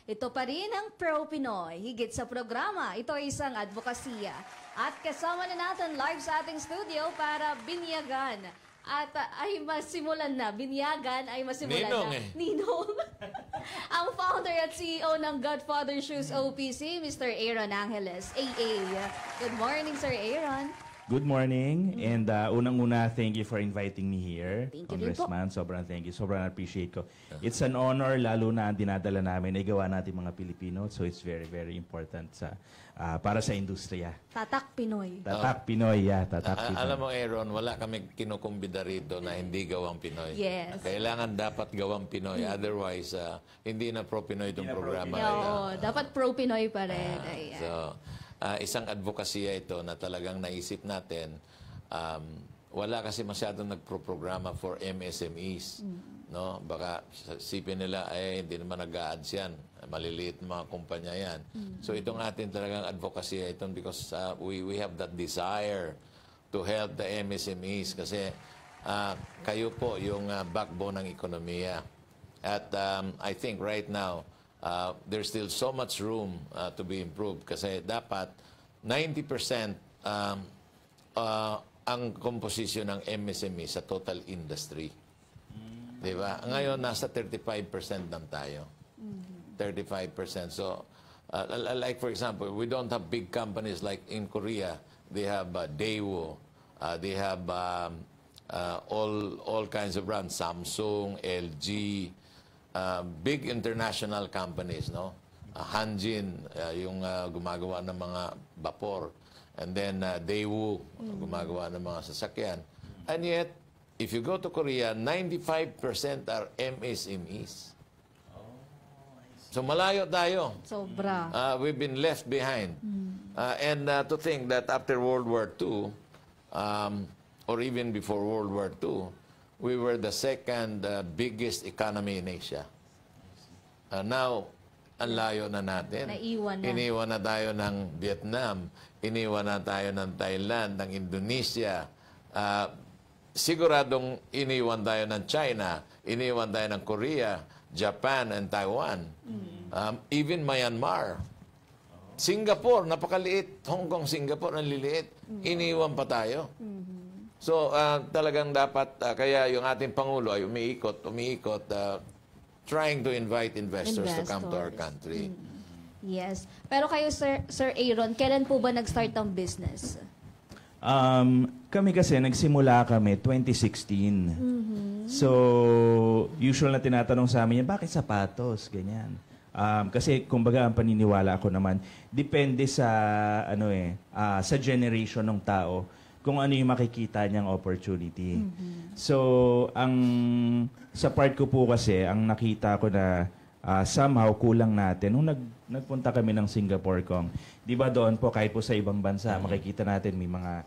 Ito pa rin ang Pro Pinoy. Higit sa programa, ito ay isang advokasya. At kasama na natin live sa ating studio para binyagan. At ay masimulan na. Binyagan ay masimulan Ninong na. eh. Ninong. Ang founder at CEO ng Godfather Shoes OPC, Mr. Aaron Angeles, AA. Good morning, Sir Aaron. Good morning, and unang-una, thank you for inviting me here. Thank you rin po. Congressman, sobrang thank you. Sobrang appreciate ko. It's an honor, lalo na ang dinadala namin ay gawa natin mga Pilipino. So it's very, very important para sa industriya. Tatak Pinoy. Tatak Pinoy, Tatak Pinoy. Alam mo, Aaron, wala kami kinukumbida rito na hindi gawang Pinoy. Yes. Kailangan dapat gawang Pinoy. Otherwise, hindi na pro-Pinoy itong programa. Oo, dapat Pro Pinoy pa rin. Ayan. So, isang advokasya ito na talagang naisip natin. Wala kasi masyadong nagpro-programa for MSMEs. No? Baka sipin nila, hindi naman nag-a-ads yan. Maliliit mga kumpanya yan. So itong atin talagang advokasya ito because we have that desire to help the MSMEs kasi kayo po yung backbone ng ekonomiya. At I think right now, there's still so much room to be improved kasi dapat 90% ang composition ng MSME sa total industry. Di ba? Ngayon, nasa 35% lang tayo. 35%. So, like for example, we don't have big companies like in Korea. They have Daewoo. They have all kinds of brands. Samsung, LG, big international companies, no? Hanjin, yung gumagawa ng mga vapor. And then Daewoo, gumagawa ng mga sasakyan. And yet, if you go to Korea, 95% are MSMEs. So malayo tayo. Sobra. We've been left behind. And to think that after World War II, or even before World War II, we were the second biggest economy in Asia. Now, ang layo na natin. Naiwan na. Iniwan na tayo ng Vietnam. Iniwan na tayo ng Thailand, ng Indonesia. Siguradong iniwan tayo ng China. Iniwan tayo ng Korea, Japan, and Taiwan. Even Myanmar. Singapore, napakaliit. Hong Kong, Singapore, ang liliit. Iniwan pa tayo. So, talagang dapat, kaya yung ating Pangulo ay umiikot, trying to invite investors to come to our country. Yes. Pero kayo, Sir Aaron, kailan po ba nag-start ang business? Kami kasi, nagsimula kami 2016. So, usual na tinatanong sa amin, bakit sapatos? Ganyan. Kasi, kumbaga, ang paniniwala ko naman, depende sa, sa generation ng tao, kung ano yung makikita niyang opportunity. So, sa part ko po kasi, ang nakita ko na somehow kulang natin, nung nagpunta kami ng Singapore Kong, di ba doon po, kahit po sa ibang bansa, makikita natin may mga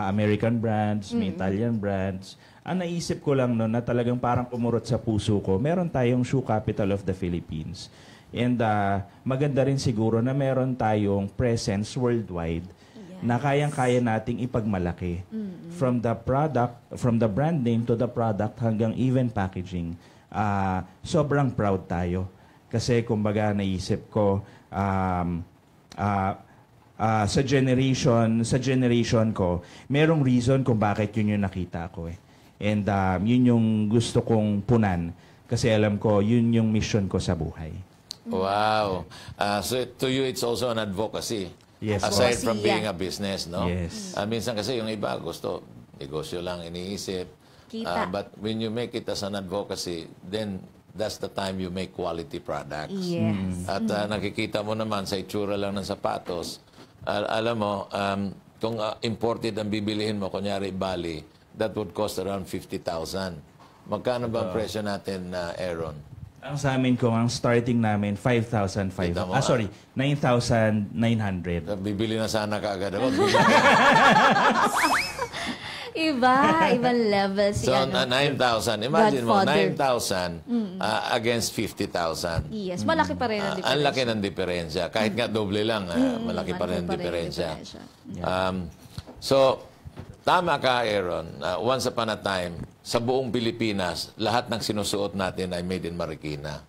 American brands, may Italian brands. Ang naisip ko lang noon na talagang parang umurot sa puso ko, meron tayong shoe capital of the Philippines. And maganda rin siguro na meron tayong presence worldwide na kayang-kaya nating ipagmalaki. From the product, from the brand name to the product hanggang even packaging. Sobrang proud tayo. Kasi kumbaga naisip ko, sa generation ko, merong reason kung bakit yun yung nakita ko eh. And yun yung gusto kong punan. Kasi alam ko, yun yung mission ko sa buhay. Wow. So to you, it's also an advocacy. Yes. Aside from being a business, no? Yes. Minsan kasi yung iba gusto, negosyo lang iniisip. Kita. But when you make it as an advocacy, then that's the time you make quality products. Yes. At nakikita mo naman sa itsura lang ng sapatos, alam mo, kung imported ang bibilihin mo, kunyari Bali, that would cost around 50,000. Magkano ba ang presyo natin, Aaron? Ang sa amin ko, ang starting namin, 5,500. Kita mo, Sorry, 9,900. Bibili na sana kaagad ako. Ibang level si So, 9,000. Imagine mo, Godfather. 9,000 against 50,000. Yes, malaki pa rin ang diferensya. Ang laki ng diferensya. Kahit nga doble lang, malaki pa rin ang diferensya. So, tama ka, Aaron. Once upon a time, sa buong Pilipinas, lahat ng sinusuot natin ay made in Marikina.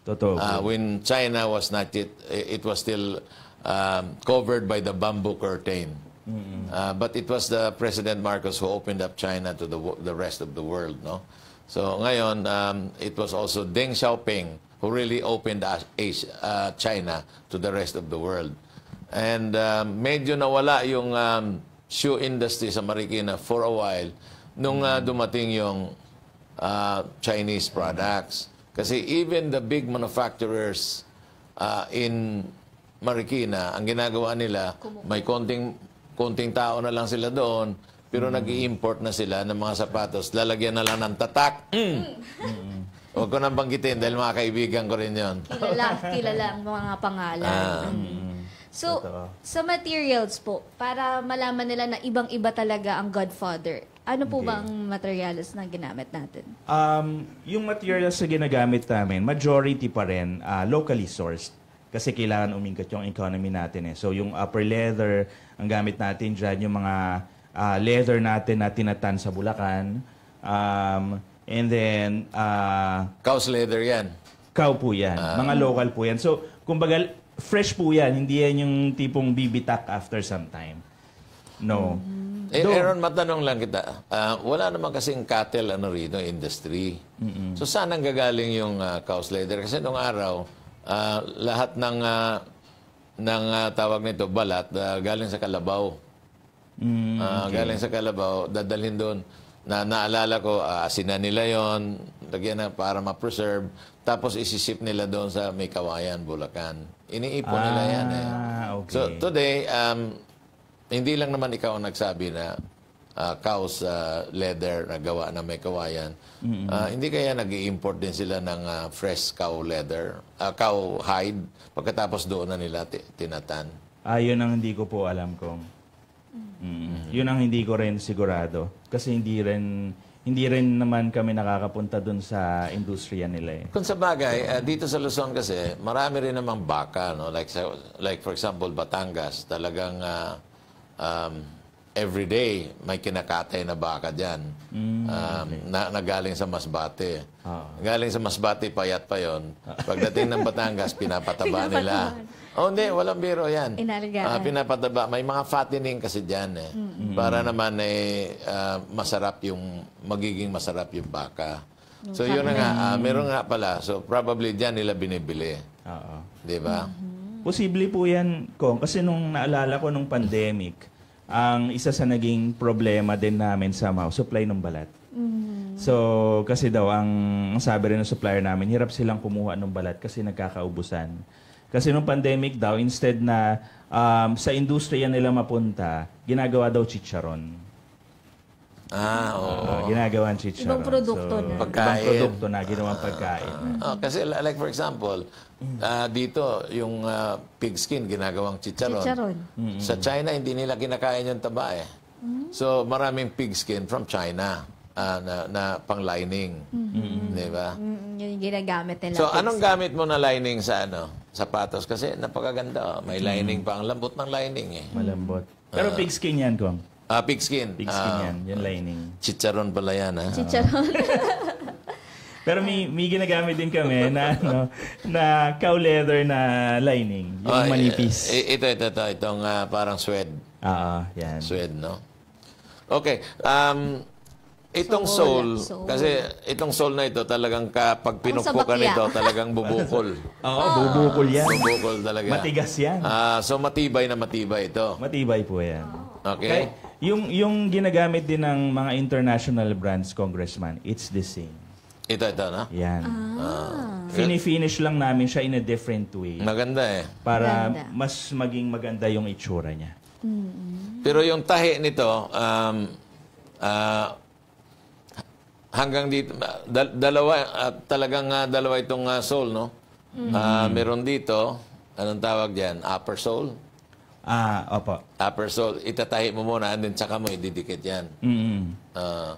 Totoo po. When China was not yet, it was still covered by the bamboo curtain. But it was the President Marcos who opened up China to the rest of the world, no? So ngayon, it was also Deng Xiaoping who really opened China to the rest of the world. And medyo nawala yung shoe industry sa Marikina for a while nung dumating yung Chinese products. Kasi even the big manufacturers in Marikina, ang ginagawa nila, may konting tao na lang sila doon, pero nag-i-import na sila ng mga sapatos. Lalagyan na lang ng tatak. Huwag ko nang banggitin dahil mga kaibigan ko rin yon. Kilala ang mga pangalan. So, sa materials po, para malaman nila na ibang-iba talaga ang Godfather, ano po bang materials na ginamit natin? Yung materials na ginagamit namin, majority pa rin locally sourced. Kasi kailangan umingkat yung economy natin eh. So yung upper leather, ang gamit natin dyan, yung mga leather natin na tinatan sa Bulacan. And then... Cow's leather yan. Cow po yan. Mga local po yan. So, kumbaga, fresh po yan. Hindi yan yung tipong bibitak after some time. No. Aaron, matanong lang kita. Wala naman kasing cattle rito, industry. So, saan ang gagaling yung cow's leather? Kasi nung araw, lahat ng tawag nito, balat, galing sa kalabaw. Galing sa kalabaw, dadalhin doon. Naalala ko, asinan nila yon, lagyan na para ma-preserve, tapos isisip nila doon sa May Kawayan, Bulacan. Iniipon nila yan eh. Okay. So today, hindi lang naman ikaw ang nagsabi na cow's leather na gawa na May Kawayan. Hindi kaya nag-i-import din sila ng fresh cow leather, cow hide, pagkatapos doon na nila tinatan. Yun ang hindi ko po alam kung. Yun ang hindi ko rin sigurado. Kasi hindi rin naman kami nakakapunta dun sa industriya nila eh. Kung sa bagay, dito sa Luzon kasi, marami rin namang baka, no? Like for example, Batangas, talagang every day may kinakatay na baka dyan. Na galing sa Masbate. Galing sa Masbate, payat pa yon. Pagdating ng Batangas, pinapataba nila. Oh, hindi. Walang biro yan. Pinapataba. May mga fattening kasi dyan eh. Para naman magiging masarap yung baka. So yun na nga. Meron nga pala. So probably dyan nila binibili. Di ba? Posible po yan, Kong. Kasi nung naalala ko nung pandemic, ang isa sa naging problema din namin sa supply ng balat. So, kasi daw, ang sabi rin ng supplier namin, hirap silang kumuha ng balat kasi nagkakaubusan. Kasi nung pandemic daw, instead na sa industriya nila mapunta, ginagawa daw chicharon. Oo. Ginagawa chicharon. Ibang produkto na. Ibang produkto na, ginawang pagkain. Kasi like for example, dito yung pig skin ginagawang chicharon. Sa China, hindi nila kinakain yung taba eh. So maraming pig skin from China na pang-lining. Di ba? Yun yung ginagamit nila. So anong gamit mo na lining sa sapatos? Kasi napakaganda. May lining pa. Ang lambot ng lining eh. Malambot. Pero pig skin yan, Kong. Pig skin. Pig skin yan. Yung lining. Chicharon pala yan. Chicharon. Pero may ginagamit din kami na cow leather na lining. Yung manipis. Itong parang suede. Yan. Suede, no? Okay. Itong sole, kasi itong sole na ito talagang pag pinukpukan nito, talagang bubukol. Bubukol yan. Bubukol talaga. Matigas yan. So matibay na matibay ito. Matibay po yan. Okay. Yung ginagamit din ng mga international brands, Congressman, it's the same. Ito, no? Yan. Finish lang namin siya in a different way. Maganda eh. Para mas maging maganda yung itsura niya. Pero yung tahi nito, hanggang dito, talagang dalawa itong sole, no? Meron dito, anong tawag dyan? Upper sole? Opo. Upper sole. Itatahi mo muna, and then tsaka mo ididikit yan.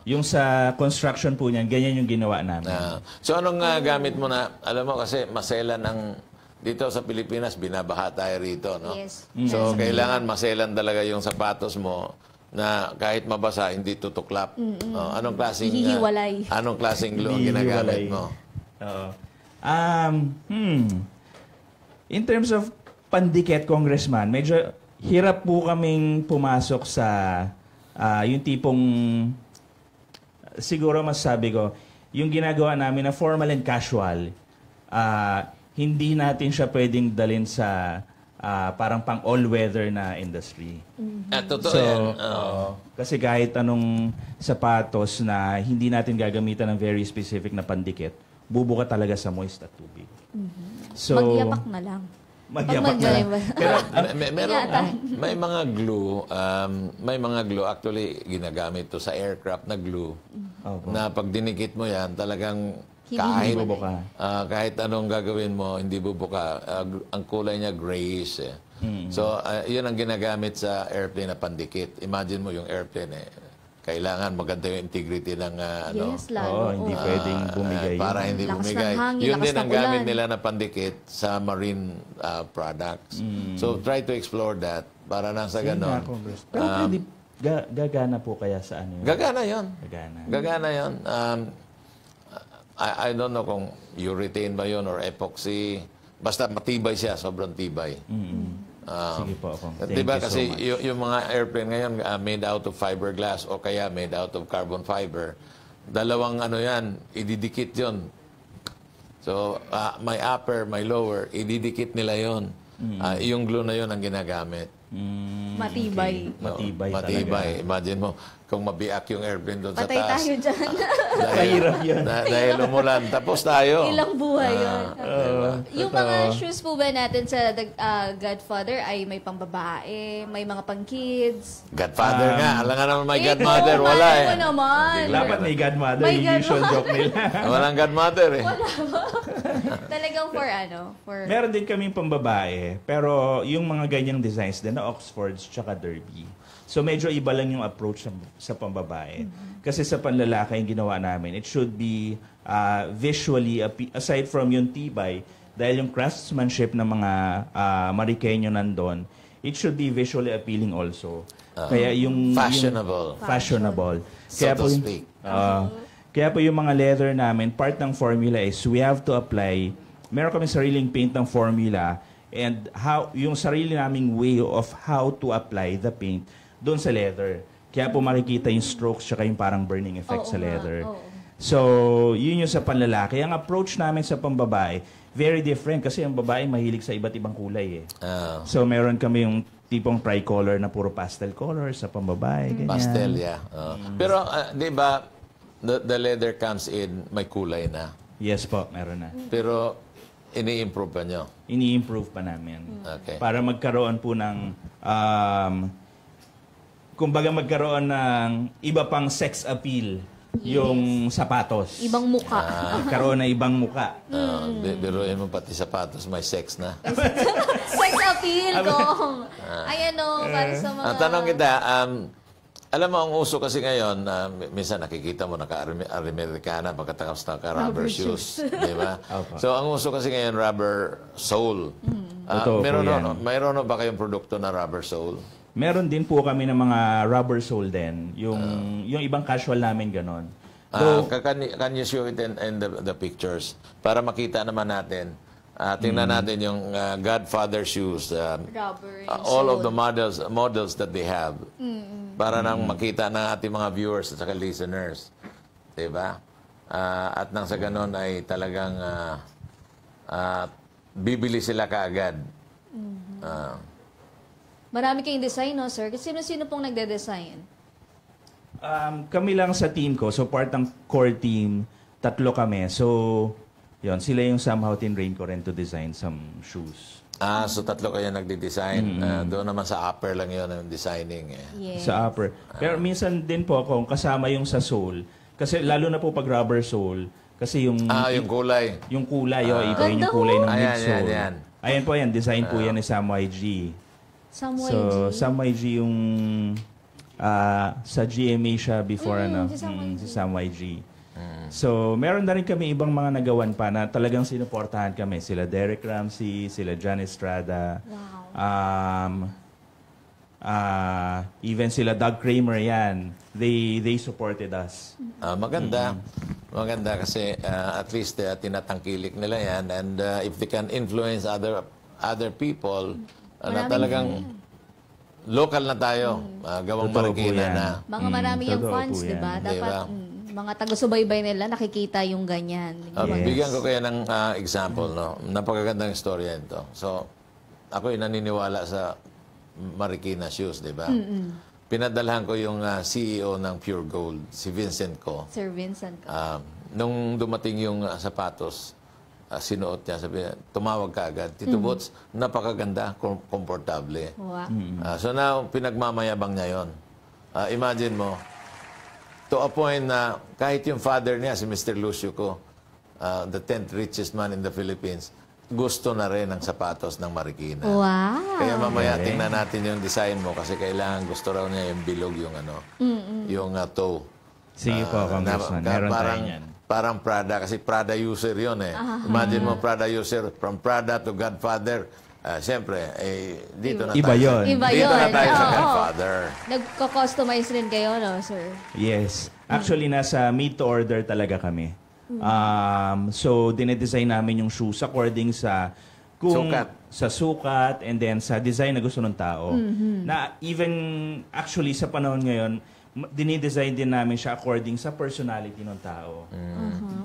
Yung sa construction po niyan, ganyan yung ginawa namin. So anong gamit mo na, alam mo kasi maselan ang, dito sa Pilipinas, binabaha tayo rito, no? Yes. So kailangan maselan talaga yung sapatos mo na kahit mabasa, hindi tutuklap. Anong klaseng Hihiwalay. anong klaseng glue ang ginagamit mo? In terms of pandikit, Congressman, medyo hirap po kaming pumasok sa yung tipong, siguro masasabi ko, yung ginagawa namin na formal and casual, hindi natin siya pwedeng dalhin sa parang pang all-weather na industry. Totoo So, yan. kasi kahit anong sapatos na hindi natin gagamitan ng very specific na pandikit, bubuka talaga sa moist at tubig. So, Magyapak na lang. Magyapak Pag na lang. magyapak. Pero, may mga glue actually ginagamit to sa aircraft na glue na pag dinikit mo yan talagang Hindi bubuka. kahit anong gagawin mo hindi bubuka. Ang kulay niya grayish eh. So yun ang ginagamit sa airplane na pandikit. Imagine mo yung airplane kailangan maganda yung integrity ng Yes, lalo. Oo, hindi pwedeng bumigay. para hindi Lakas ng bumigay. hangin, Yun lakas din ng ang gamit ulan. nila na pandikit sa marine products. So try to explore that para nang sa ganon. Pero pwede, gagana po kaya sa ano yun? Gagana yun. Gagana. Gagana yun. I don't know kung urethane ba yun or epoxy. Basta matibay siya, sobrang tibay. Sige po ako. Thank Diba you so kasi much. yung mga airplane ngayon made out of fiberglass o kaya made out of carbon fiber. Dalawang ano yan, ididikit yun. So, my upper, my lower, ididikit nila yun. Yung glue na yun ang ginagamit. Matibay. Matibay talaga. Matibay. Imagine mo, kung mabiak yung airplane doon sa Patay taas. tayo dyan. Mahirap yun. Dahil umulan. Tapos tayo. Ilang buhay yun. Yung totoo. mga shoes po ba natin sa Godfather ay may pang-babae, may mga pang-kids? Godfather nga. Alam nga naman may Eh, godmother. no, Wala mahal eh. mo naman. Dapat may godmother, May yung usual joke nila. Walang godmother eh. Talagang for ano? For... Meron din kaming pambabae, pero yung mga ganyang designs din na Oxfords tsaka Derby. So medyo iba lang yung approach sa pambabae. Kasi sa panlalaki yung ginawa namin, it should be visually, aside from yung tibay, dahil yung craftsmanship ng mga Mariqueño nandun, it should be visually appealing also. Kaya yung Fashionable. Fashionable. So to speak. Kaya po yung mga leather namin, part ng formula is we have to apply, meron kami sariling paint ng formula and yung sarili naming way of how to apply the paint doon sa leather. Kaya po makikita yung strokes tsaka yung parang burning effect sa leather. So, yun yung sa panlalaki. Ang approach namin sa pambabae, very different kasi ang babae mahilig sa iba't ibang kulay eh. So, meron kami yung tipong tricolor na puro pastel color sa pambabae. Ganyan. Pastel, yeah. Pero, di ba, the leather comes in, may kulay na. Yes po, meron na. Pero, ini-improve pa nyo. Ini-improve pa namin. Okay. Para magkaroon po ng, kumbaga magkaroon ng iba pang sex appeal yung sapatos. Ibang muka. Magkaroon na ibang muka. Biruin mo pati sapatos, may sex na. Sex appeal kong. Ay ano, para sa mga... Tanong kita, alam mo, ang uso kasi ngayon, minsan nakikita mo, naka-Amerikana, pagkatapos naka-rubber shoes. Di ba? So, ang uso kasi ngayon, rubber sole. Totoo po yan. Mayroon ba kayong produkto na rubber sole? Meron din po kami ng mga rubber sole din. Yung ibang casual namin ganon. Can you show it in the pictures? Para makita naman natin. Tingnan natin yung Godfather shoes. Rubber and All of sole. the models that they have. Para nang makita ng ating mga viewers at saka listeners. Diba? At nang sa ganon ay talagang bibili sila kaagad. Marami kayong design, no, sir? Sino-sino pong nagde-design? Kami lang sa team ko. So, part ng core team, 3 kami. So, yun, sila yung somehow tinrain ko rin to design some shoes. So 3 kayo nagde-design. Doon naman sa upper lang yun ang designing. Yes. Sa upper. Pero minsan din po ako kasama yung sa sole. Kasi lalo na po pag rubber sole. Kasi yung Yung kulay. yung kulay, iba yun yung kulay ng Ayan, midsole. yan. Ayan po yan, design po yan ni Sam YG. Somewhere So, Sam YG yung sa GMA siya before si Sam YG. So, meron na rin kami ibang mga nagawan pa na talagang sinuportahan kami. Sila Derek Ramsey, sila John Estrada. Wow. Even sila Doug Kramer yan. They supported us. Maganda. Maganda kasi at least tinatangkilik nila yan, and if they can influence other people na talagang local na tayo, gawang Totoo po Marikina yan. na. Mga marami yung totoo fans, po di yan. ba? Dapat Diba? mga taga-subaybay nila nakikita yung ganyan. Yes. Bigyan ko kaya ng example, no? Napakagandang istorya ito. So, ako naniniwala sa Marikina Shoes, di ba? Pinadalhan ko yung CEO ng Pure Gold, si Vincent ko. Sir Vincent. Nung dumating yung sapatos, sinuot niya, sabi niya, tumawag ka agad. Tito Boots, napakaganda, komportable. Wow. So now, pinagmamayabang niya yon. Imagine mo, to a point na kahit yung father niya, si Mr. Lucio ko, the 10th richest man in the Philippines, gusto na rin ng sapatos ng Marikina. Wow. Kaya mamaya tingnan natin yung design mo kasi kailangan gusto raw niya yung bilog, yung yung toe. Sige po, Congressman. Meron tayo niyan. Parang Prada, kasi Prada user yun eh. Imagine mo, Prada user, from Prada to Godfather. Siyempre, dito na Iba tayo. yun. Iba Dito yun. na tayo sa Oo. Godfather. Nagko-customize rin kayo, no, sir? Yes. Actually, nasa made to order talaga kami. So, dinedesign namin yung shoes according sa Sukat. sa sukat and then sa design na gusto ng tao. Na even actually sa panahon ngayon, dinidesign din namin siya according sa personality ng tao.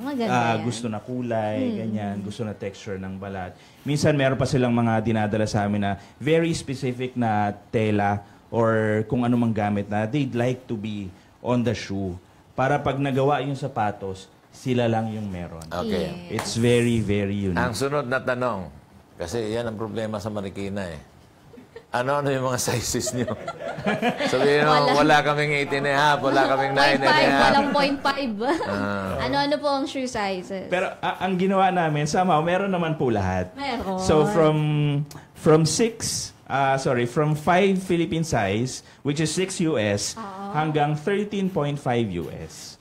Maganda yan. Gusto na kulay, ganyan, gusto na texture ng balat. Minsan meron pa silang mga dinadala sa amin na very specific na tela or kung ano mang gamit na they'd like to be on the shoe. Para pag nagawa yung sapatos, sila lang yung meron. Okay. It's very, very unique. Ang sunod na tanong, kasi yan ang problema sa Marikina eh. Ano yung mga sizes niyo? Sabihin mo, wala kaming 18 and a half, wala kaming 9 and a 0.5, half. walang 0.5. Ano-ano po ang shoe sizes? Pero ang ginawa namin, somehow, meron naman po lahat. Meron. So from 5 Philippine size, which is 6 US, hanggang 13.5 US.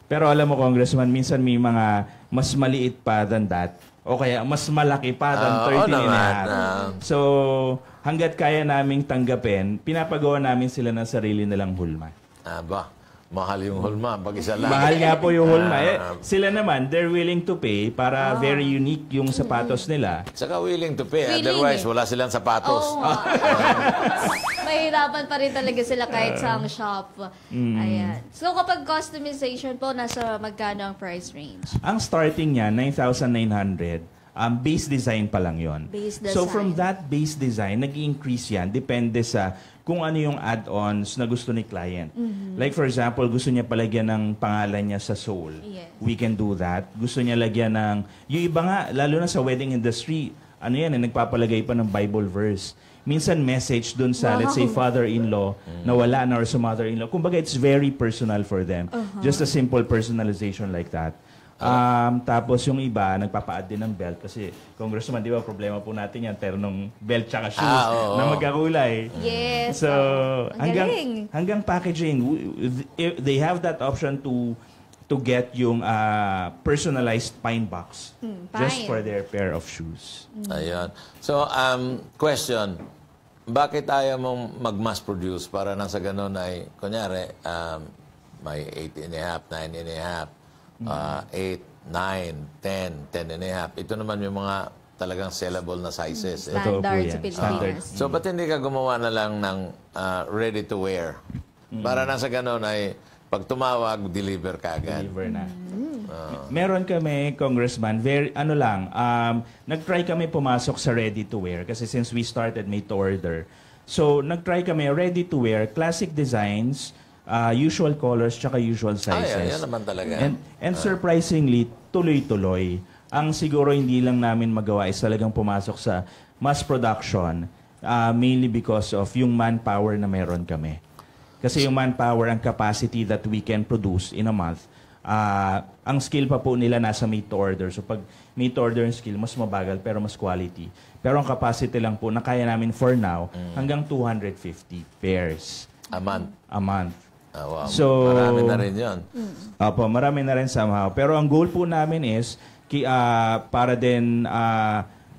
Pero alam mo, Congressman, minsan may mga mas maliit pa than that, o kaya mas malaki pa than 13 and a half. So, hanggat kaya naming tanggapin, pinapagawa namin sila ng sarili nilang hulma. Mahal yung hulma, pag isa lang. Mahal nga po yung hulma. Sila naman, they're willing to pay para very unique yung sapatos nila. Saka willing to pay, Willing otherwise eh. wala silang sapatos. Oo nga. Mahirapan pa rin talaga sila kahit sa ang shop. Ayan. So kapag customization po, nasa magkano ang price range? Ang starting niya, 9,900. Base design pa lang yon. Base So design. from that base design, nag-increase yan. Depende sa kung ano yung add-ons na gusto ni client. Like for example, gusto niya palagyan ng pangalan niya sa sole. Yes. We can do that. Gusto niya lagyan ng... Yung iba nga, lalo na sa wedding industry, ano yan, nagpapalagay pa ng Bible verse. Minsan message dun sa, let's say, father-in-law na wala na or sa mother-in-law. Kumbaga, it's very personal for them. Just a simple personalization like that. Tapos yung iba, nagpapa-add din ng belt kasi, Congressman, di ba, problema po natin yan, pero nung belt tsaka shoes na magkakulay. Yes. So, Ang galing. hanggang packaging, they have that option to get yung personalized pine box just pine. for their pair of shoes. Ayun. So, question, bakit ayaw mong mag-mass produce para nang sa ganun ay, kunyari, may 8 and a half, 9 and a half, 8, 9, 10, 10 and a half. Ito naman yung mga talagang sellable na sizes. Eh. Totoo po Standard yan. sa Standard. Pilipinas. So, ba't hindi ka gumawa na lang ng ready to wear? Para nang sa ganun ay, pag tumawag, deliver ka agad. Deliver na. Meron kami, Congressman, nag-try kami pumasok sa ready-to-wear kasi since we started made to order. So, nag-try kami ready-to-wear, classic designs, usual colors, tsaka usual sizes. Yan naman talaga. And surprisingly, tuloy-tuloy. Ang siguro hindi lang namin magawa is talagang pumasok sa mass production, mainly because of yung manpower na meron kami. Kasi yung manpower, ang capacity that we can produce in a month, ang skill pa po nila nasa made to order. So pag made to order yung skill, mas mabagal pero mas quality. Pero ang capacity lang po na kaya namin for now, hanggang 250 pairs. A month. A month. Wow. So, marami na rin yun. Opo, marami na rin somehow. Pero ang goal po namin is para din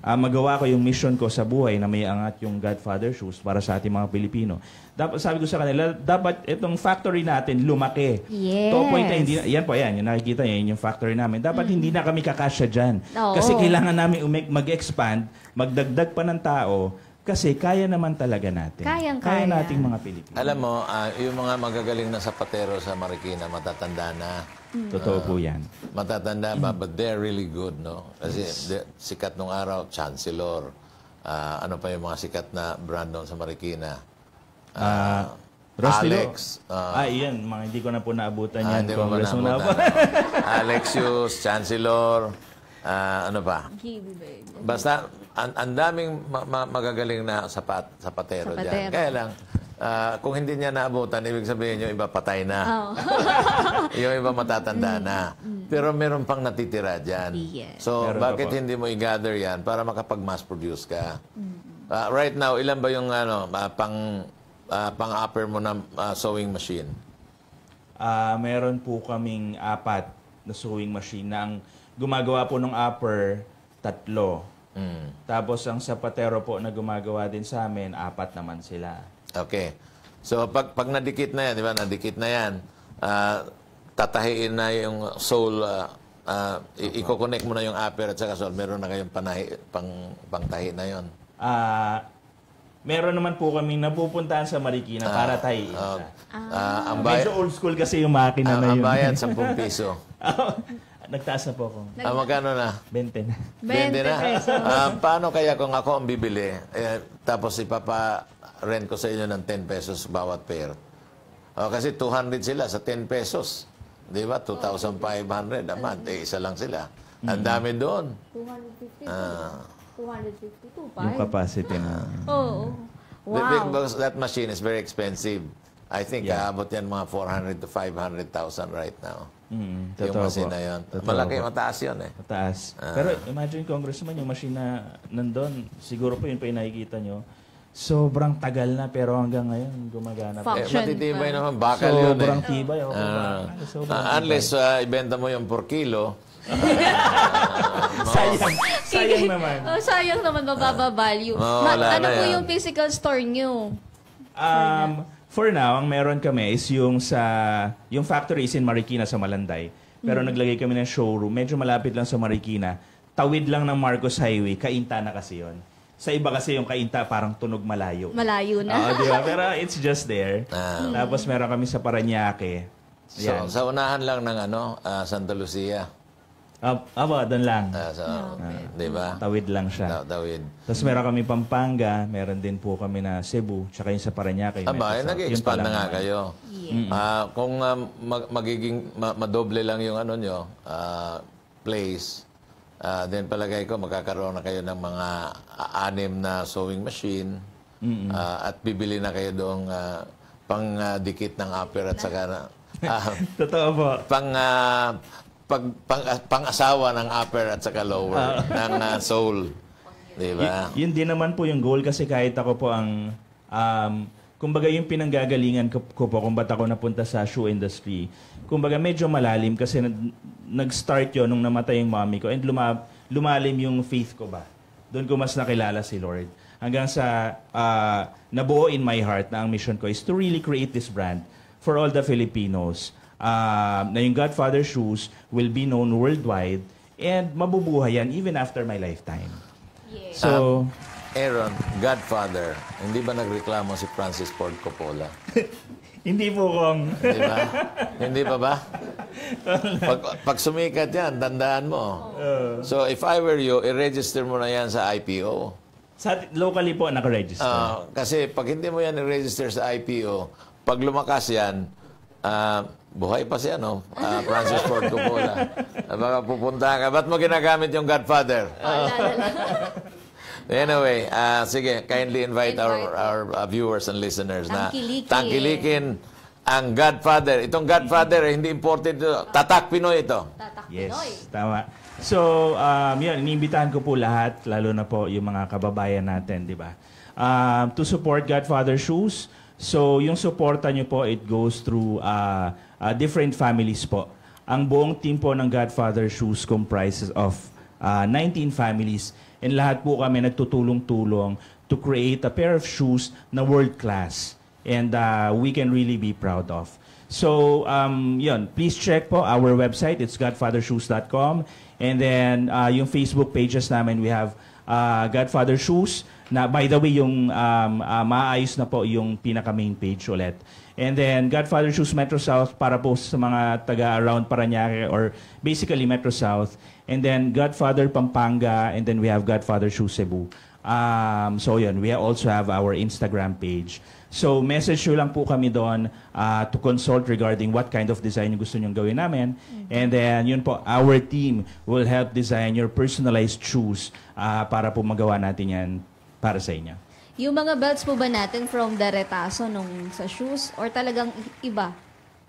magawa ko yung mission ko sa buhay na may angat yung Godfather Shoes para sa ating mga Pilipino. Dapat, sabi ko sa kanila, dapat itong factory natin lumaki. Yes. To a point na hindi, yan po, yan, yung nakikita niyo, yun yung factory namin. Dapat hindi na kami kakasya dyan. Oo. Kasi kailangan namin mag-expand, magdagdag pa ng tao, kasi kaya naman talaga natin. Kayang-kaya. Kaya nating mga Pilipino. Alam mo, yung mga magagaling na sapatero sa Marikina, matatanda na. Totoo po yan. Matatanda ba, but they're really good, no? Kasi sikat nung araw, Chancellor. Ano pa yung mga sikat na brand doon sa Marikina? Rostilo. Alex. Iyan, mga hindi ko na po naabutan yan. Hindi mo ba Congressman naabutan? Alexius, Chancellor, ano pa? Basta, ang daming magagaling na sapatero dyan. Kaya lang, kung hindi niya naabutan, ibig sabihin yung iba patay na. Yung iba matatanda na. Pero meron pang natitira dyan. Yes. So, Meron bakit pa po. hindi mo i-gather yan para makapag-mass produce ka? Right now, ilan ba yung pang-upper mo na sewing machine? Meron po kaming 4 na sewing machine na ang gumagawa po ng upper, 3. Tapos ang sapatero po na gumagawa din sa amin, 4 naman sila. Okay. So, pag nadikit na yan, di ba? Nadikit na yan, tatahiin na yung sole, i-connect mo na yung upper at saka sole. Meron na kayong pangtahi na yon. Meron naman po kaming napupuntahan sa Marikina para tahiin siya. Ang Medyo old school kasi yung makina na ang yun. bayad, 10 piso. Nagtaas na po ako. Magkano na? 20 na. 20 na. Paano kaya kung ako ang bibili, tapos ipapa-rent ko sa inyo ng 10 pesos bawat pair? Kasi 200 sila sa 10 pesos. Di ba? 2,500 a month. Isa lang sila. Ang dami doon. 252 pa. Yung capacity na. Oo. Wow. Wow. Because that machine is very expensive. I think aabot yan mga 400 to 500,000 right now. Yung Totoo machine po. na yun. Totoo Malaki, po. mataas yun eh. Mataas. Pero imagine, Congressman, yung machine na nandun, siguro po yun pa yung nakikita nyo, sobrang tagal na pero hanggang ngayon gumagana pa. Function Matitibay pa. naman, bakal yun eh. Sobrang tibay. Unless ibenta mo yung per kilo, Sayang naman. Sayang naman, mababa value. wala Ano na po yan. yung physical store nyo? For now, ang meron kami is yung factory is in Marikina sa Malanday. Pero naglagay kami ng showroom. Medyo malapit lang sa Marikina. Tawid lang ng Marcos Highway. Kainta na kasi yon. Sa iba kasi yung Kainta parang tunog malayo. Malayo na. Di ba? Pero it's just there. Tapos meron kami sa Parañaque. Yan. sa unahan lang ng Santa Lucia. Doon lang. Di ba? Tawid lang siya. Tawid. Tapos meron kami Pampanga, meron din po kami na Cebu, tsaka yung sa Parañaque. Nag-expand na nga kayo. Yeah. Kung magiging madoble lang yung nyo, place, then palagay ko magkakaroon na kayo ng mga 6 na sewing machine at bibili na kayo doong pang-dikit ng upper at saka Totoo po. pang-asawa ng upper at saka lower ng sole. Di ba? Yun din naman po yung goal kasi kahit ako po ang kumbaga yung pinanggagalingan ko po kung ba't ako napunta sa shoe industry. Kumbaga medyo malalim kasi nag-start yun nung namatay yung mommy ko and lumalim yung faith ko ba. Doon ko mas nakilala si Lord. Hanggang sa nabuo in my heart na ang mission ko is to really create this brand for all the Filipinos. Na yung Godfather Shoes will be known worldwide and mabubuhay yan even after my lifetime. Yeah. So, Aaron, Godfather, hindi ba nagreklamo si Francis Ford Coppola? hindi po kong... Hindi ba? Hindi pa ba? Pag sumikat yan, tandaan mo. So, if I were you, i-register mo na yan sa IPO. Locally po, nakaregister. Kasi pag hindi mo yan i-register sa IPO, pag lumakas yan, buhay pa siya, no? Francis Ford Coppola. Baka pupunta ka. Ba't mo ginagamit yung Godfather? Anyway, sige, kindly invite our viewers and listeners na tangkilikin ang Godfather. Itong Godfather, hindi imported ito. Tatak Pinoy ito. Tatak Yes, Pinoy. tama. So, yun, iniimbitahan ko po lahat, lalo na po yung mga kababayan natin, di ba? To support Godfather Shoes. So, yung suporta nyo po, it goes through different families po. Ang buong team po ng Godfather Shoes comprises of 19 families. And lahat po kami nagtutulong-tulong to create a pair of shoes na world-class. And we can really be proud of. So, yun, please check po our website. It's godfathershoes.com. And then, yung Facebook pages namin, we have Godfather Shoes. Na, by the way, yung maayos na po yung pinaka-main page ulit. And then, Godfather Shoes Metro South para po sa mga taga-around Parañaque or basically Metro South. And then, Godfather Pampanga. And then, we have Godfather Shoes Cebu. So, yun, we also have our Instagram page. So, message nyo lang po kami doon to consult regarding what kind of design yung gusto nyong gawin namin. And then, yun po, our team will help design your personalized shoes para po magawa natin yan para sa inyo. Yung mga belts po ba natin from the retaso nung sa shoes or talagang iba?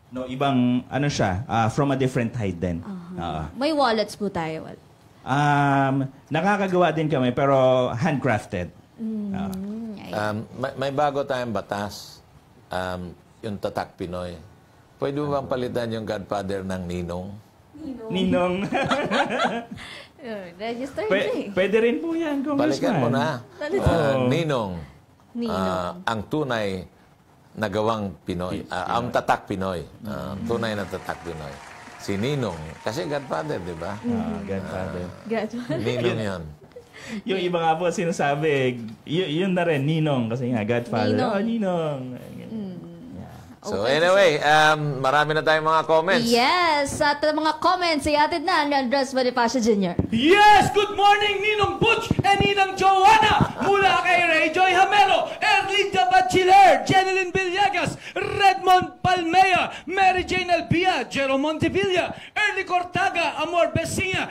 No, ibang, ano siya, from a different height din. May wallets po tayo. Nakakagawa din kami, pero handcrafted. May bago tayong batas, yung Tatak Pinoy. Pwede mo bang palitan yung Godfather ng Ninong? Ninong. Register Pwede rin po yan, Balikan mo Congressman. na. Ninong. Ninong. Ang tunay na gawang Pinoy. Ang Tatak Pinoy. Tunay na Tatak Pinoy. Si Ninong. Kasi Godfather, di ba? Godfather. Ninong yun. Yung iba nga po sinasabi, yun na rin, Ninong. Kasi nga, Godfather. Ninong. Oh, Ninong. So anyway, marami na tayong mga comments. Yes, at mga comments, iatid na ni Andres Bonifacio Jr. Yes! Good morning, Ninong Butch and Ninang Joanna! Mula kay Ray Joy Hamero, Erlinda Bachiller, Jeneline Villegas, Redmond Palmea, Mary Jane Albia, Jero Montevilla, Erly Cortaga, Amor Besinha,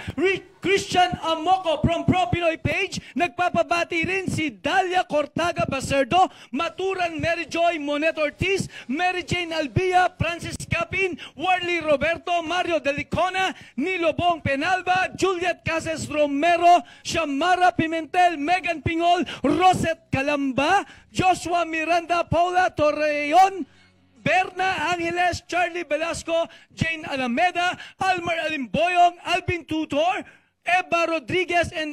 Christian Amoco from Pro Pinoy page. Nagpapabati rin si Dalia Cortaga Baserdo, Maturan Mary Joy Monet Ortiz, Mary Jane Albia, Francis Capin, Warley Roberto, Mario Delicona, Nilo Bong Penalba, Juliet Cases Romero, Shamara Pimentel, Megan Pingol, Rosette Calamba, Joshua Miranda, Paula Torreon, Berna Angeles, Charlie Velasco, Jane Alameda, Almar Alimboyong, Alvin Tutor, Eva Rodriguez, and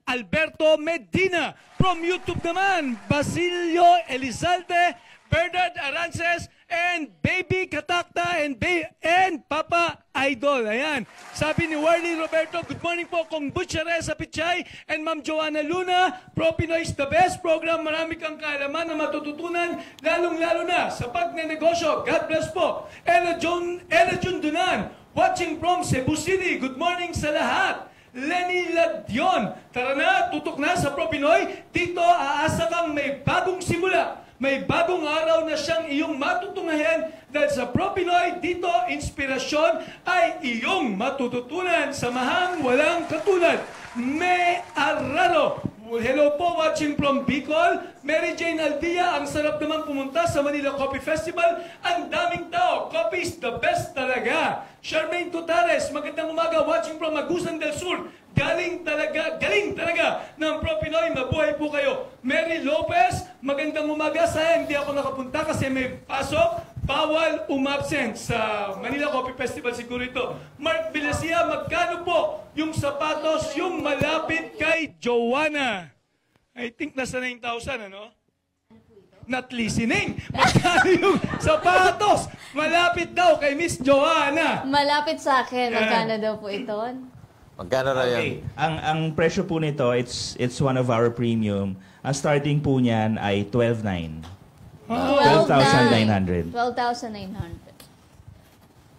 Alberto Medina. From YouTube naman, Basilio Elizalde, Bernard Arances, and Baby Katakta, and Papa Idol. Ayan. Sabi ni Warley Roberto, good morning po kong Butcheresa Pichay and Ma'am Joanna Luna. Pro Pinoy is the best program. Marami kang kaalaman na matututunan, lalong-lalo na sa pagnenegosyo. God bless po. Ella June Dunan, watching from Cebu City. Good morning sa lahat. Lenny Ladion, tara na, tutok na sa Pro Pinoy. Dito, aasa kang may bagong simula. May bagong araw na siyang iyong matutungayan dahil sa Pro Pinoy, dito, inspirasyon ay iyong matututunan. Samahang walang katulad. May Araro. Hello po, watching from Bicol. Mary Jane Aldia, ang sarap naman pumunta sa Manila Coffee Festival. Ang daming tao. Coffee is the best talaga. Charmaine Tutares, magandang umaga, watching from Agusan del Sur. Galing talaga ng Pro Pinoy. Mabuhay po kayo. Mary Lopez, magandang umaga. Sayang hindi ako nakapunta kasi may pasok. Bawal umabsent sa Manila Coffee Festival siguro ito. Mark Villasia, magkano po yung sapatos yung malapit kay Joanna? I think nasa 9,000, ano? Not listening. Magkano yung sapatos? Malapit daw kay Miss Joanna. Malapit sa akin. Magkano daw po ito? Magkano na yan? Ang presyo po nito, it's one of our premium. Ang starting po niyan ay 12,900. 12,900. 12,900.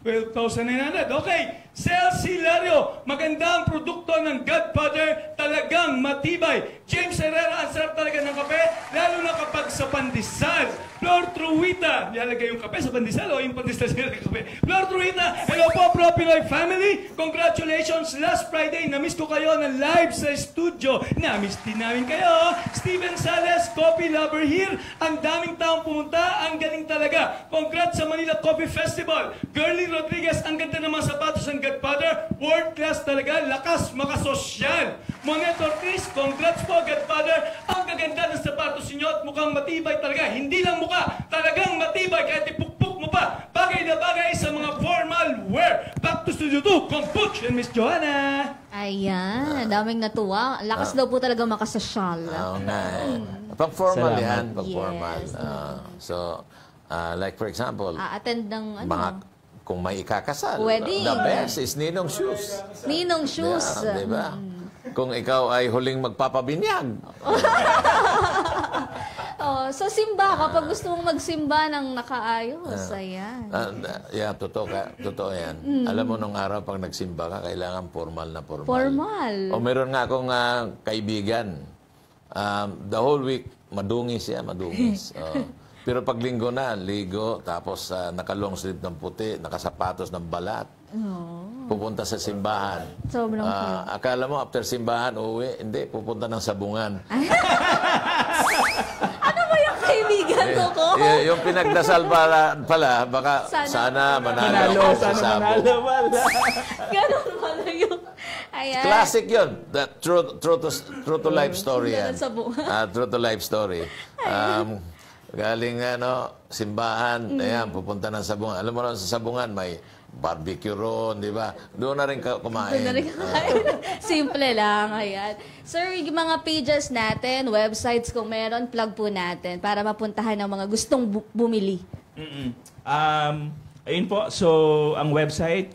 12,900. Okay. Sales Hilario, maganda ang produkto ng Godfather, talagang matibay. James Herrera, ang sarap talaga ng kape, lalo na kapag sa pandesal. Flor Truita, nilalagay yung kape sa pandesal o yung pandesal sa kape? Flor Truita, hello po Pro Pinoy family. Congratulations, last Friday, na-miss ko kayo ng live sa studio. Na-miss din namin kayo. Steven Sales, coffee lover here. Ang daming taong pumunta, ang galing talaga. Congrats sa Manila Coffee Festival. Girlie Rodriguez, ang ganda ng mga sapatos ng Godfather, world class talaga, lakas, makasosyal. Monet Ortiz, congrats po Godfather. Ang kaganda ng sapatos ninyo at mukhang matibay talaga. Hindi lang mukha, talagang matibay kahit ipukpuk mo pa. Bagay na bagay sa mga formal wear. Back back to Studio 2, Kong Butch and Miss Joanna. Ayan, daming natuwa. Lakas daw po talaga makasosyal. Oo nga eh. Pag-formal Salamat. yan, pag-formal. Yes. Like for example, Attend ng kung may ikakasal, Wedding. the best is ninong shoes. Ninong shoes. Yeah, diba? Kung ikaw ay huling magpapabinyag. So simba, kapag gusto mong magsimba ng nakaayos, ayan. Totoo yan. Alam mo, nung araw pag nagsimba ka, kailangan formal na formal. Formal. O meron nga akong kaibigan, the whole week, madungis siya, madungis. Pero pag linggo na, ligo, tapos naka-long sleeve ng puti, nakasapatos ng balat. Pupunta sa simbahan. Sobrang cute. Akala mo, after simbahan, uwi. Hindi, pupunta ng sabungan. Ano ba yung kaibigan ko? Yung pinagdasal pala baka sana manalo sa sabong. Ganon pala yung... Ayan. Classic yun. That true to life story yan. True to life story. Galing simbahan, ayan, pupunta ng sabungan. Alam mo na sa sabungan, may barbecue ron, di ba? Doon na rin kumain. Doon na rin kumain. Simple lang, ayan. Sir, yung mga pages natin, websites kung meron, plug po natin para mapuntahan ng mga gustong bumili. Ayun po, so ang website,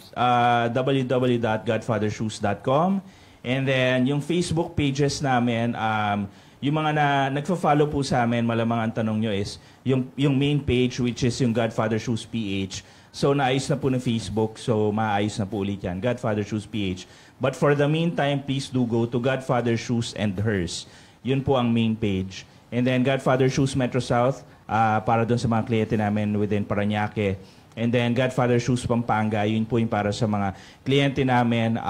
www.godfathershoes.com, and then yung Facebook pages namin, yung mga nagfa-follow po sa amin, malamang ang tanong nyo is, yung main page, which is yung Godfather Shoes PH. So, naayos na po ng Facebook, so maayos na po ulit yan, Godfather Shoes PH. But for the meantime, please do go to Godfather Shoes and Hers. Yun po ang main page. And then, Godfather Shoes Metro South, para doon sa mga kliyente namin within Parañaque. And then, Godfather Shoes Pampanga, yun po yung para sa mga kliyente namin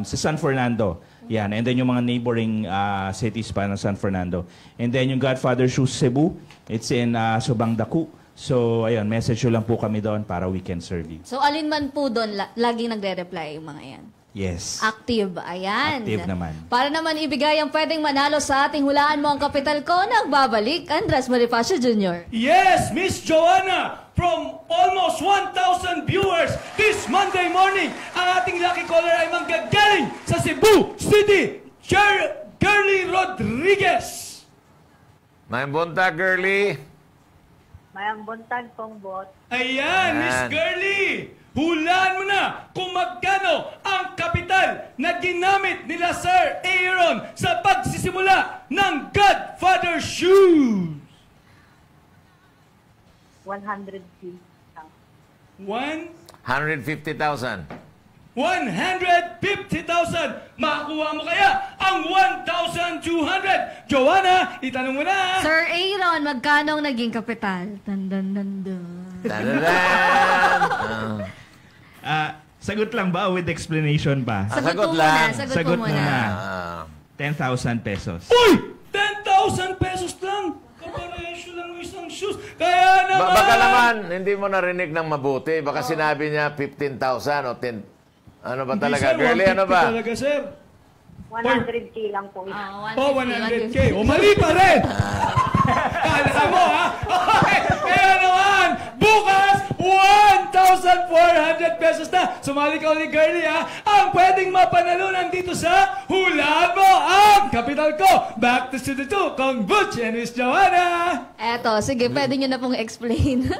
sa San Fernando. Yan. And then yung mga neighboring cities pa ng San Fernando. And then yung Godfather Shoes Cebu, it's in Subang Daku. So, ayun, message nyo lang po kami doon para we can serve you. So, alin man po doon, laging nagre-reply yung mga yan. Yes. Active, ayan. Active naman. Para naman ibigay ang pwedeng manalo sa ating Hulaan Mo ang Kapital ko, nagbabalik, Andres Bonifacio Jr. Yes, Miss Joanna, from almost 1,000 viewers this Monday morning, ang ating lucky caller ay manggagaling sa Cebu City, Girly Rodriguez. May bunta, girly. Mayang buntag pong bot. Ayan, Miss Girly, hulaan mo na kung magkano ang kapital na ginamit nila Sir Aaron sa pagsisimula ng Godfather Shoes. 150,000. 150,000. 150,000. Makakuha mo kaya ang 1,200. Joanna, itanong mo na. Sir Aaron, magkano ang naging kapital? Tandan-dandan. Tadadaan! Sagot lang ba with explanation pa? Sagot sagot mo lang. muna, sagot Sagot mo muna. Ah, 10,000 pesos. Uy! 10,000 pesos lang. Kaparesyo lang ng isang shoes. Kaya naman. baka naman, hindi mo narinig ng mabuti. Baka sinabi niya 15,000 o 10. Ano ba Hindi, talaga? sir, Girly, ano 150 ba? talaga, sir. 100K lang po ito. Oh, 100K. O, mali pa rin. Kala mo, ha? Okay. Kaya naman, bukas, 1,400 pesos na. Sumali ka ulit, Girly, ha? Ang pwedeng mapanalunan dito sa Hulaan Mo ang Kapital Ko. Back to Studio 2, Kong Butch and Miss Joanna. Eto, sige, pwede nyo na pong explain.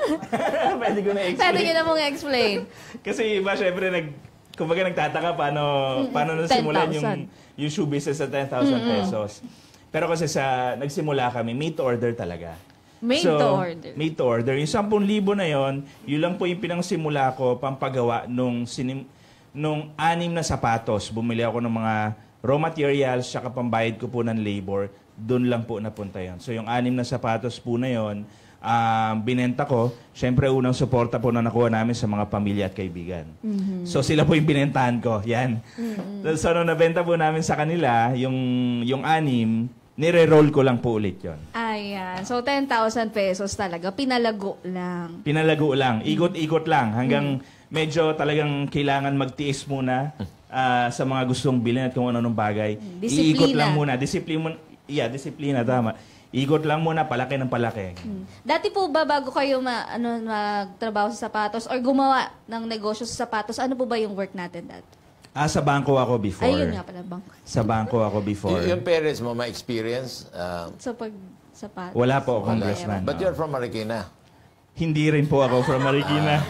Pwede ko na Pwede nyo na pong explain. Kasi iba, syempre, kumbaga nagtataka paano nasimulan 10,000. yung shoe business sa 10,000 pesos. Pero kasi nagsimula kami, made to order talaga. Made to order. Made to order. Yung 10,000 na yon, yun lang po yung pinangsimula ko, pampagawa nung 6 na sapatos. Bumili ako ng mga raw materials, saka pambayad ko po ng labor. Doon lang po napunta yon. So yung 6 na sapatos po na yon, binenta ko. Siyempre, unang suporta po na nakuha namin sa mga pamilya at kaibigan. So, sila po yung binentahan ko. Yan. So, nung nabenta po namin sa kanila, yung 6, nire-roll ko lang po ulit yon. Ayan. So, 10,000 pesos talaga. Pinalago lang. Pinalago lang. Ikot-ikot lang. Hanggang medyo talagang kailangan magtiis muna sa mga gustong bilhin at kung ano-anong bagay. Disiplina. Iikot lang muna. Disiplina, tama. Ikot lang muna, palaki ng palaki. Dati po ba bago kayo magtrabaho sa sapatos or gumawa ng negosyo sa sapatos, ano po ba yung work natin dati? Sa bangko ako before. Ayun nga pala, bangko. Sa bangko ako before. Yung parents mo, may experience? Sa pag-sapatos. Wala po, congressman. But you're from Marikina. Hindi rin po ako from Marikina.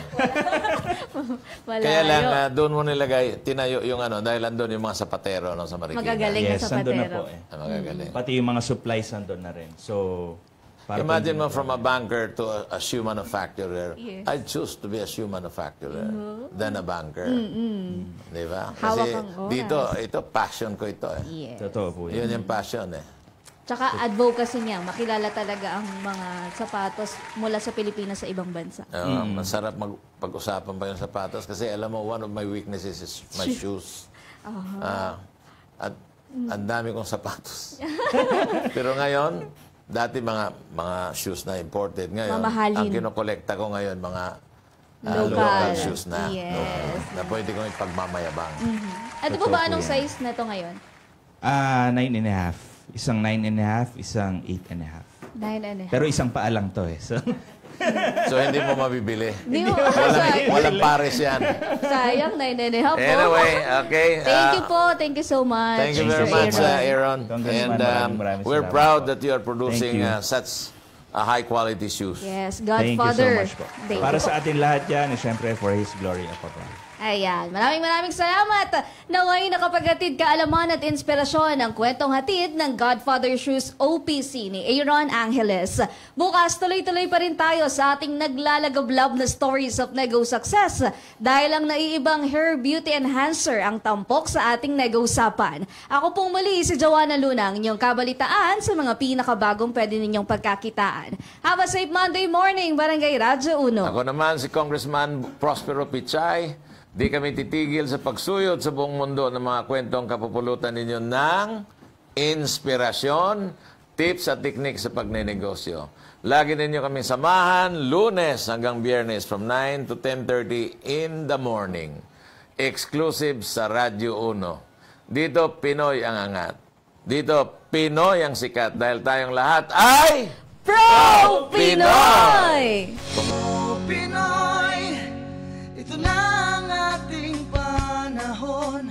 Wala. Kaya lang, doon mo nilagay, tinayo yung dahil andun yung mga sapatero sa Marikina. Magagaling na Yes, nandun na sapatero. po Magagaling. Pati yung mga supplies nandun na rin. So, para Imagine mo from a banker to a shoe manufacturer. Yes. I'd choose to be a shoe manufacturer than a banker. Di ba? Hawak Kasi ang oras. dito, ito, passion ko ito. Yes. Totoo po Yun yun. yung passion Tsaka advocacy niya, makilala talaga ang mga sapatos mula sa Pilipinas sa ibang bansa. Masarap pag-usapan pa yung sapatos kasi alam mo, one of my weaknesses is my shoes. At ang dami kong sapatos. Pero ngayon, dati mga shoes na imported. Ngayon, Mamahalin. ang kinokolekta ko ngayon, mga Local. local shoes na. Yes. Local, na pwede kong ipagmamayabang. At po Totoo ba po anong yan. size na to ngayon? 9.5. Isang 9.5, isang 8.5. 9.5. Pero isang paa lang to eh. So, So, hindi mo mabibili. Di mo, Walang pares yan. sayang, 9.5 po. Anyway, okay. Thank you po. Thank you so much. Thank you Mr. very much, Aaron. Aaron. Congressman, And maraming we're salamat proud po. that you are producing Thank you. such high-quality shoes. Yes, thank you so Godfather. much po. Thank Para you po. sa atin lahat yan, eh, syempre for His glory ako po. Ayan, maraming salamat. Naway nakapaghatid kaalaman at inspirasyon ang kwentong hatid ng Godfather Shoes OPC ni Aaron Angeles. Bukas tuloy-tuloy pa rin tayo sa ating naglalagablab na stories of nego success dahil ang naiibang hair beauty enhancer ang tampok sa ating nego-usapan. Ako pong muli si Joanna Lunang, inyong kabalitaan sa mga pinakabagong pwede ninyong pagkakitaan. Have a safe Monday morning, Barangay Radyo Uno. Ako naman si Congressman Prospero Pichay. Di kami titigil sa pagsuyod sa buong mundo ng mga kwentong kapupulutan ninyo ng inspirasyon, tips at teknik sa pagnenegosyo. Lagi ninyo kami samahan, Lunes hanggang Biyernes from 9 to 10:30 in the morning. Exclusive sa Radyo Uno. Dito, Pinoy ang angat. Dito, Pinoy ang sikat dahil tayong lahat ay Pro Pinoy! Pinoy, ito na ang ating panahon.